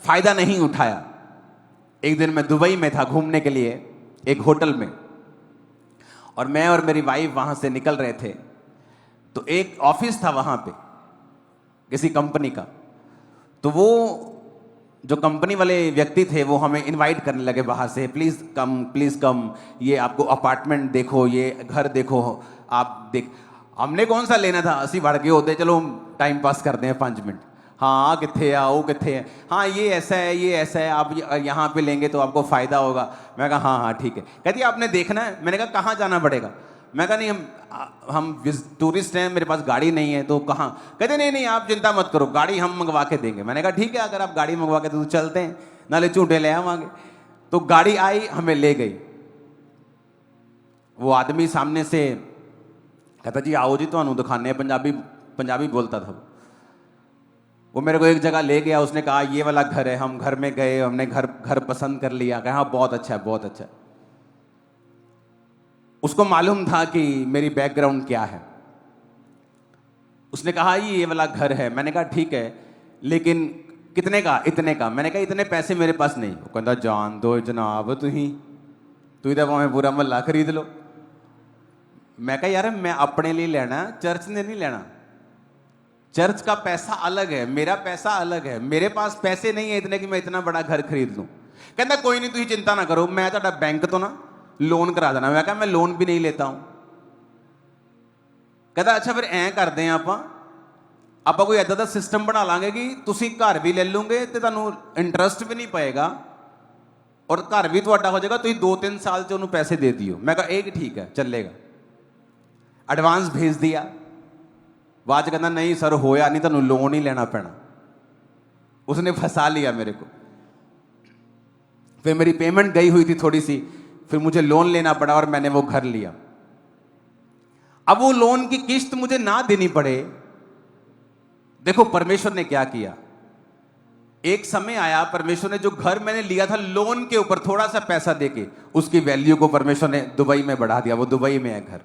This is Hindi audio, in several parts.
फायदा नहीं उठाया। एक दिन मैं दुबई में था घूमने के लिए एक होटल में, और मैं और मेरी वाइफ वहां से निकल रहे थे। तो एक ऑफिस था वहां पे किसी कंपनी का, तो वो जो कंपनी वाले व्यक्ति थे वो हमें इनवाइट करने लगे बाहर से, प्लीज कम, ये आपको अपार्टमेंट देखो, ये घर देखो, आप देख। हमने कौन सा लेना था, अस्सी भड़के होते, चलो टाइम पास करते हैं 5 मिनट। हाँ किथे आ वो किथे है, हाँ ये ऐसा है, ये ऐसा है, आप यहाँ पे लेंगे तो आपको फायदा होगा। मैं कहा हाँ हाँ ठीक है। कहती है आपने देखना है। मैंने कहा कहाँ जाना पड़ेगा। मैं कहा नहीं, हम टूरिस्ट हैं, मेरे पास गाड़ी नहीं है, तो कहाँ। कहते नहीं नहीं आप चिंता मत करो, गाड़ी हम मंगवा के देंगे। मैंने कहा ठीक है, अगर आप गाड़ी मंगवा के तो चलते हैं, नाले झूठे ले आवांगे। तो गाड़ी आई, हमें ले गई। वो आदमी सामने से कहता जी आओ जी ਤੁਹਾਨੂੰ दिखाने, पंजाबी बोलता था। वो मेरे को एक जगह ले गया, उसने कहा ये वाला घर है। हम घर में गए, हमने घर पसंद कर लिया। कहा हाँ बहुत अच्छा है, बहुत अच्छा है। उसको मालूम था कि मेरी बैकग्राउंड क्या है। उसने कहा ये वाला घर है। मैंने कहा ठीक है, लेकिन कितने का? इतने का। मैंने कहा इतने पैसे मेरे पास नहीं। वो कहता जान दो जनाब, तू तो भावें पूरा महल्ला खरीद लो। मैं कहा यार मैं अपने लिए लेना, चर्च ने नहीं लेना। चर्च का पैसा अलग है, मेरा पैसा अलग है। मेरे पास पैसे नहीं है इतने कि मैं इतना बड़ा घर खरीद लूं। कहता कोई नहीं, तुम चिंता ना करो, मैं तो बैंक तो ना लोन करा देना। मैं कहा मैं लोन भी नहीं लेता हूं। कहता अच्छा फिर ऐ करते हैं ਆਪਾਂ कोई ऐसा सिस्टम बना लांगे कि तुसी घर भी ले लोगे तो ਤੁਹਾਨੂੰ इंटरस्ट भी नहीं पाएगा और घर भी ਤੁਹਾਡਾ हो जाएगा। तुम 2-3 साल से उन्होंने पैसे दे दियो। मैं कहा एक ठीक है चलेगा। एडवांस भेज दिया। बाद च कहता नहीं सर होया नहीं, ਤੁਹਾਨੂੰ लोन ही लेना पैना। उसने फंसा लिया मेरे को। फिर मेरी पेमेंट गई हुई थी थोड़ी सी, फिर मुझे लोन लेना पड़ा और मैंने वो घर लिया। अब वो लोन की किस्त मुझे ना देनी पड़े। देखो परमेश्वर ने क्या किया। एक समय आया, परमेश्वर ने जो घर मैंने लिया था लोन के ऊपर थोड़ा सा पैसा देके, उसकी वैल्यू को परमेश्वर ने दुबई में बढ़ा दिया। वो दुबई में है घर।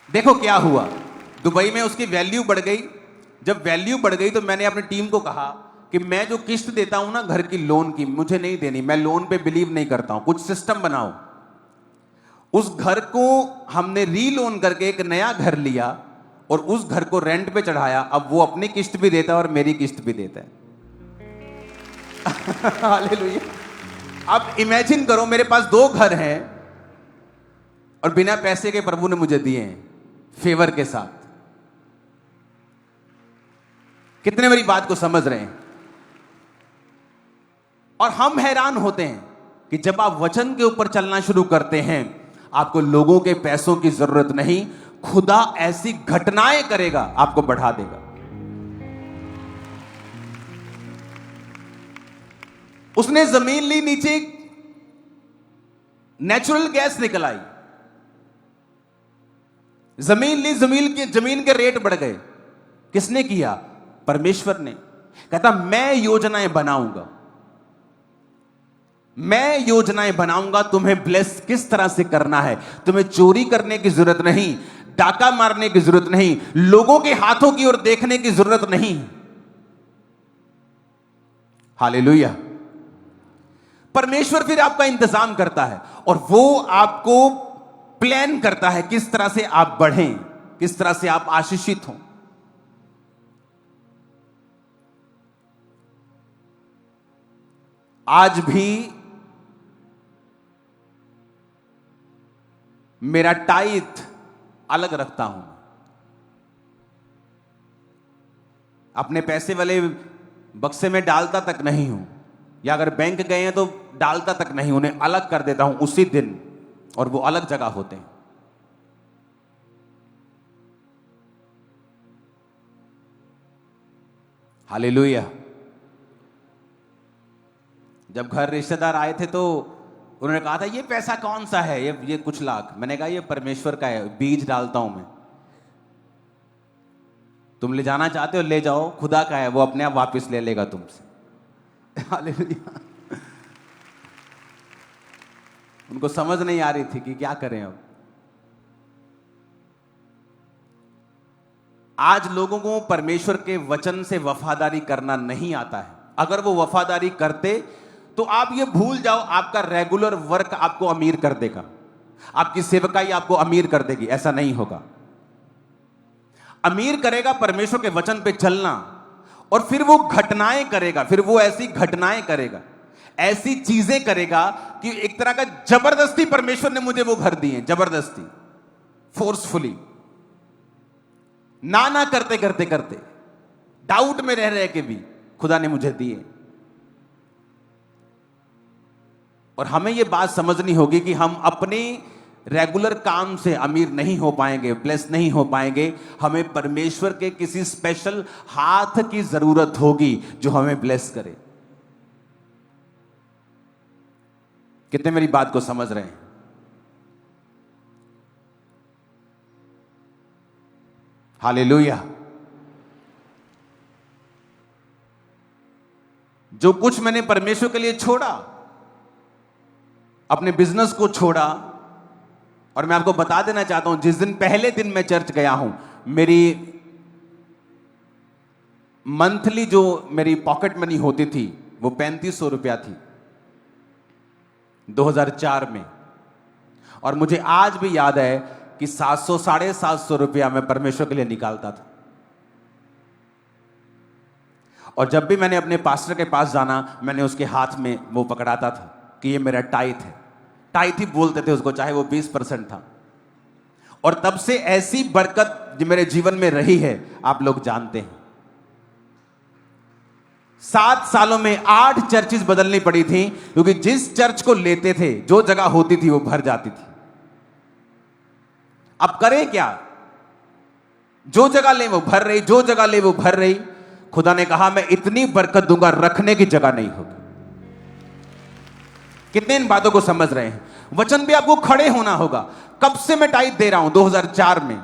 देखो क्या हुआ, दुबई में उसकी वैल्यू बढ़ गई। जब वैल्यू बढ़ गई तो मैंने अपनी टीम को कहा कि मैं जो किस्त देता हूं ना घर की लोन की, मुझे नहीं देनी, मैं लोन पे बिलीव नहीं करता हूं, कुछ सिस्टम बनाओ। उस घर को हमने रीलोन करके एक नया घर लिया और उस घर को रेंट पे चढ़ाया। अब वो अपनी किस्त भी देता है और मेरी किस्त भी देता है। हालेलुया। अब इमेजिन करो मेरे पास 2 घर हैं और बिना पैसे के प्रभु ने मुझे दिए हैं, फेवर के साथ। कितने मेरी बात को समझ रहे हैं? और हम हैरान होते हैं कि जब आप वचन के ऊपर चलना शुरू करते हैं, आपको लोगों के पैसों की जरूरत नहीं, खुदा ऐसी घटनाएं करेगा, आपको बढ़ा देगा। उसने जमीन ली, नीचे नेचुरल गैस निकल आई। जमीन ली, जमीन के रेट बढ़ गए। किसने किया? परमेश्वर ने। कहता मैं योजनाएं बनाऊंगा, मैं योजनाएं बनाऊंगा, तुम्हें ब्लेस किस तरह से करना है। तुम्हें चोरी करने की जरूरत नहीं, डाका मारने की जरूरत नहीं, लोगों के हाथों की ओर देखने की जरूरत नहीं। हालेलुया। परमेश्वर फिर आपका इंतजाम करता है और वो आपको प्लान करता है किस तरह से आप बढ़ें, किस तरह से आप आशीषित हों। आज भी मेरा टाइथ अलग रखता हूं। अपने पैसे वाले बक्से में डालता तक नहीं हूं, या अगर बैंक गए हैं तो डालता तक नहीं, उन्हें अलग कर देता हूं उसी दिन, और वो अलग जगह होते हैं। हालेलुया। जब घर रिश्तेदार आए थे तो उन्होंने कहा था ये पैसा कौन सा है, ये कुछ लाख। मैंने कहा ये परमेश्वर का है, बीज डालता हूं मैं। तुम ले जाना चाहते हो ले जाओ, खुदा का है, वो अपने आप वापस ले लेगा तुमसे। हालेलुया। उनको समझ नहीं आ रही थी कि क्या करें अब। आज लोगों को परमेश्वर के वचन से वफादारी करना नहीं आता है। अगर वो वफादारी करते तो आप ये भूल जाओ, आपका रेगुलर वर्क आपको अमीर कर देगा, आपकी सेवकाई आपको अमीर कर देगी। ऐसा नहीं होगा। अमीर करेगा परमेश्वर के वचन पे चलना, और फिर वो घटनाएं करेगा, फिर वो ऐसी घटनाएं करेगा, ऐसी चीजें करेगा कि एक तरह का जबरदस्ती परमेश्वर ने मुझे वो घर दिए, जबरदस्ती, फोर्सफुली, ना करते करते करते, डाउट में रह रहे के भी खुदा ने मुझे दिए। और हमें यह बात समझनी होगी कि हम अपने रेगुलर काम से अमीर नहीं हो पाएंगे, ब्लेस नहीं हो पाएंगे। हमें परमेश्वर के किसी स्पेशल हाथ की जरूरत होगी जो हमें ब्लेस करे। कितने मेरी बात को समझ रहे हैं? हालेलुया। जो कुछ मैंने परमेश्वर के लिए छोड़ा, अपने बिजनेस को छोड़ा, और मैं आपको बता देना चाहता हूं, जिस दिन पहले दिन मैं चर्च गया हूं, मेरी मंथली जो मेरी पॉकेट मनी होती थी वो 3500 रुपया थी 2004 में। और मुझे आज भी याद है कि 700 750 रुपया मैं परमेश्वर के लिए निकालता था। और जब भी मैंने अपने पास्टर के पास जाना, मैंने उसके हाथ में वो पकड़ाता था कि ये मेरा टाइथ है। टाइथ ही बोलते थे उसको, चाहे वो 20% था। और तब से ऐसी बरकत जो मेरे जीवन में रही है, आप लोग जानते हैं। 7 सालों में 8 चर्चेस बदलनी पड़ी थी, क्योंकि जिस चर्च को लेते थे, जो जगह होती थी वो भर जाती थी। अब करें क्या? जो जगह ले वो भर रही, जो जगह ले वो भर रही। खुदा ने कहा मैं इतनी बरकत दूंगा, रखने की जगह नहीं होगी। कितने इन बातों को समझ रहे हैं? वचन पे आपको खड़े होना होगा। कब से मैं टाइट दे रहा हूं? 2004 में।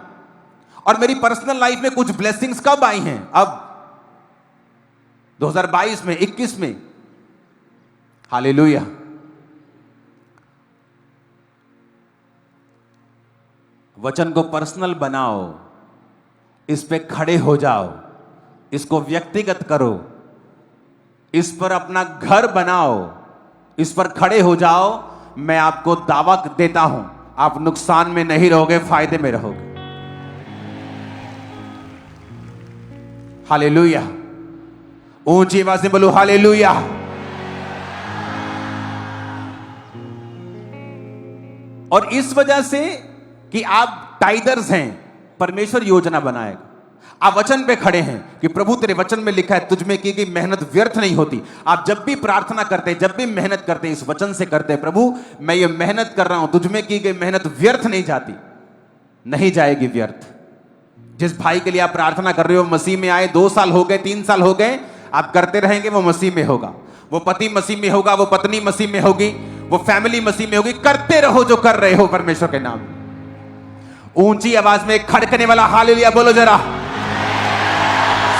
और मेरी पर्सनल लाइफ में कुछ ब्लेसिंग्स कब आई हैं? अब 2022 में, 21 में। हालेलुया। वचन को पर्सनल बनाओ, इस पे खड़े हो जाओ, इसको व्यक्तिगत करो, इस पर अपना घर बनाओ, इस पर खड़े हो जाओ। मैं आपको दावा देता हूं, आप नुकसान में नहीं रहोगे, फायदे में रहोगे। हालेलुया। ऊंची आवाज से बोलो हालेलुया। और इस वजह से कि आप टाइदर्स हैं, परमेश्वर योजना बनाएगा। आप वचन पे खड़े हैं कि प्रभु तेरे वचन में लिखा है तुझ में की गई मेहनत व्यर्थ नहीं होती। आप जब भी प्रार्थना करते, जब भी मेहनत करते, इस वचन से करते, प्रभु मैं ये मेहनत कर रहा हूं, तुझ में की गई मेहनत व्यर्थ नहीं जाती, नहीं जाएगी व्यर्थ। जिस भाई के लिए आप प्रार्थना कर रहे हो, मसीह में आए 2 साल हो गए, 3 साल हो गए, आप करते रहेंगे, वो मसीह में होगा, वो पति मसीह में होगा, वो पत्नी मसीह में होगी, वो फैमिली मसीह में होगी। करते रहो जो कर रहे हो परमेश्वर के नाम। ऊंची आवाज में खड़कने वाला हालेलुया बोलो जरा,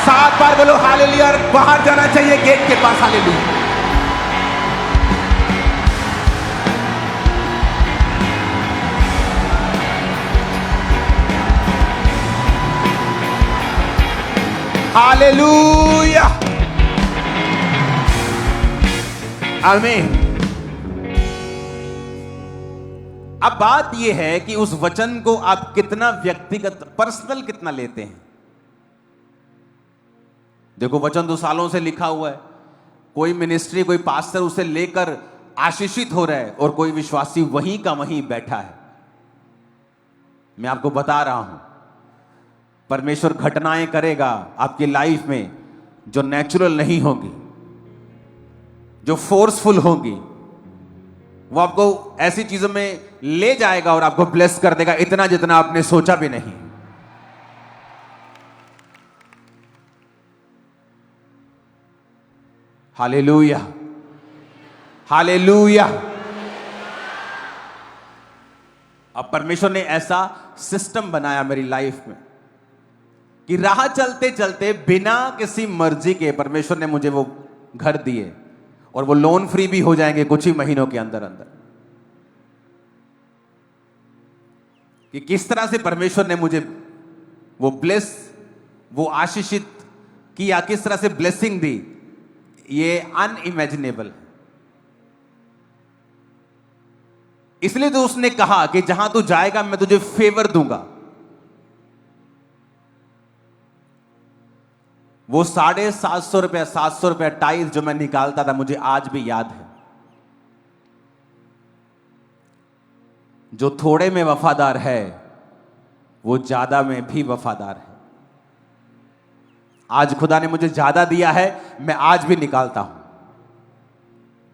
7 बार बोलो हालेलुया। और बाहर जाना चाहिए गेट के पास। हालेलुया। हालेलुया। आमीन। अब बात यह है कि उस वचन को आप कितना व्यक्तिगत, पर्सनल कितना लेते हैं। देखो, वचन 2 सालों से लिखा हुआ है, कोई मिनिस्ट्री, कोई पास्टर उसे लेकर आशीषित हो रहा है, और कोई विश्वासी वहीं का वहीं बैठा है। मैं आपको बता रहा हूं, परमेश्वर घटनाएं करेगा आपकी लाइफ में जो नेचुरल नहीं होगी, जो फोर्सफुल होगी। वो आपको ऐसी चीजों में ले जाएगा और आपको ब्लेस कर देगा, इतना जितना आपने सोचा भी नहीं। Hallelujah, hallelujah. अब परमेश्वर ने ऐसा सिस्टम बनाया मेरी लाइफ में कि राह चलते चलते बिना किसी मर्जी के परमेश्वर ने मुझे वो घर दिए, और वो लोन फ्री भी हो जाएंगे कुछ ही महीनों के अंदर अंदर। कि किस तरह से परमेश्वर ने मुझे वो ब्लेस वो आशीषित किया, किस तरह से ब्लेसिंग दी, ये अनइमेजिनेबल है। इसलिए तो उसने कहा कि जहां तू जाएगा मैं तुझे फेवर दूंगा। वो 750 रुपया टाइल जो मैं निकालता था, मुझे आज भी याद है। जो थोड़े में वफादार है वो ज्यादा में भी वफादार है। आज खुदा ने मुझे ज्यादा दिया है, मैं आज भी निकालता हूं।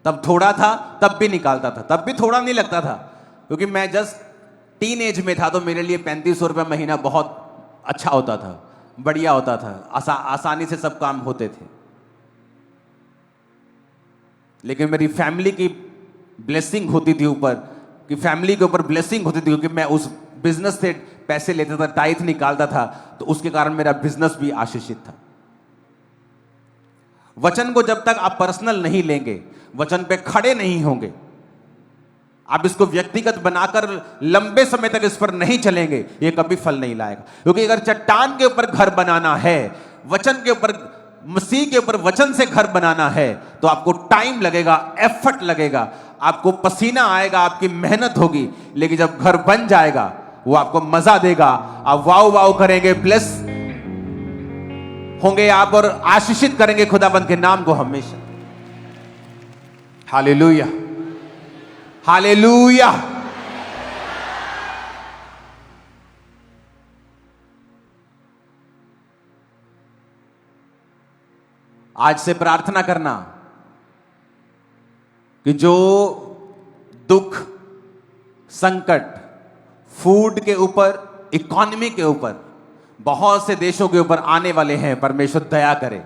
तब थोड़ा था तब भी निकालता था, तब भी थोड़ा नहीं लगता था, क्योंकि मैं जस्ट टीन एज में था। तो मेरे लिए 3500 रुपया महीना बहुत अच्छा होता था, बढ़िया होता था, आसानी से सब काम होते थे। लेकिन मेरी फैमिली की ब्लेसिंग होती थी ऊपर, कि फैमिली के ऊपर ब्लेसिंग होती थी, क्योंकि मैं उस बिजनेस से पैसे लेता था, टाइथ निकालता था, तो उसके कारण मेरा बिजनेस भी आशीषित था। वचन को जब तक आप पर्सनल नहीं लेंगे, वचन पे खड़े नहीं होंगे, आप इसको व्यक्तिगत बनाकर लंबे समय तक इस पर नहीं चलेंगे, ये कभी फल नहीं लाएगा। क्योंकि अगर चट्टान के ऊपर घर बनाना है, वचन के ऊपर, मसीह के ऊपर वचन से घर बनाना है, तो आपको टाइम लगेगा, एफर्ट लगेगा, आपको पसीना आएगा, आपकी मेहनत होगी। लेकिन जब घर बन जाएगा वो आपको मजा देगा, आप वाव वाव करेंगे, ब्लेस होंगे आप और आशीषित करेंगे खुदाबंद के नाम को हमेशा। Hallelujah, hallelujah. आज से प्रार्थना करना कि जो दुख, संकट, फूड के ऊपर, इकोनॉमी के ऊपर, बहुत से देशों के ऊपर आने वाले हैं, परमेश्वर दया करे।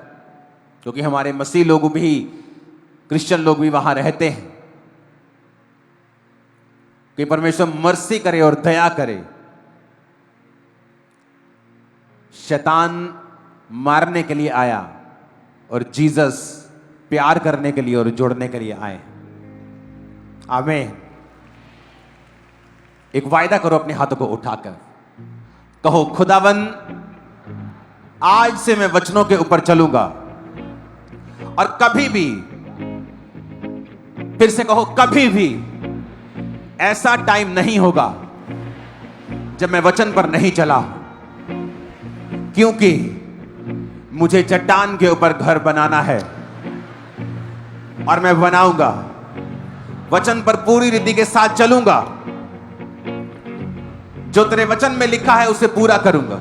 क्योंकि हमारे मसीह लोग भी, क्रिश्चियन लोग भी वहां रहते हैं, कि परमेश्वर मर्सी करे और दया करे। शैतान मारने के लिए आया और जीसस प्यार करने के लिए और जोड़ने के लिए आए। आमीन। एक वायदा करो अपने हाथों को उठाकर, कहो खुदावन आज से मैं वचनों के ऊपर चलूंगा, और कभी भी, फिर से कहो, कभी भी ऐसा टाइम नहीं होगा जब मैं वचन पर नहीं चला, क्योंकि मुझे चट्टान के ऊपर घर बनाना है और मैं बनाऊंगा। वचन पर पूरी रीति के साथ चलूंगा, जो तेरे वचन में लिखा है उसे पूरा करूंगा।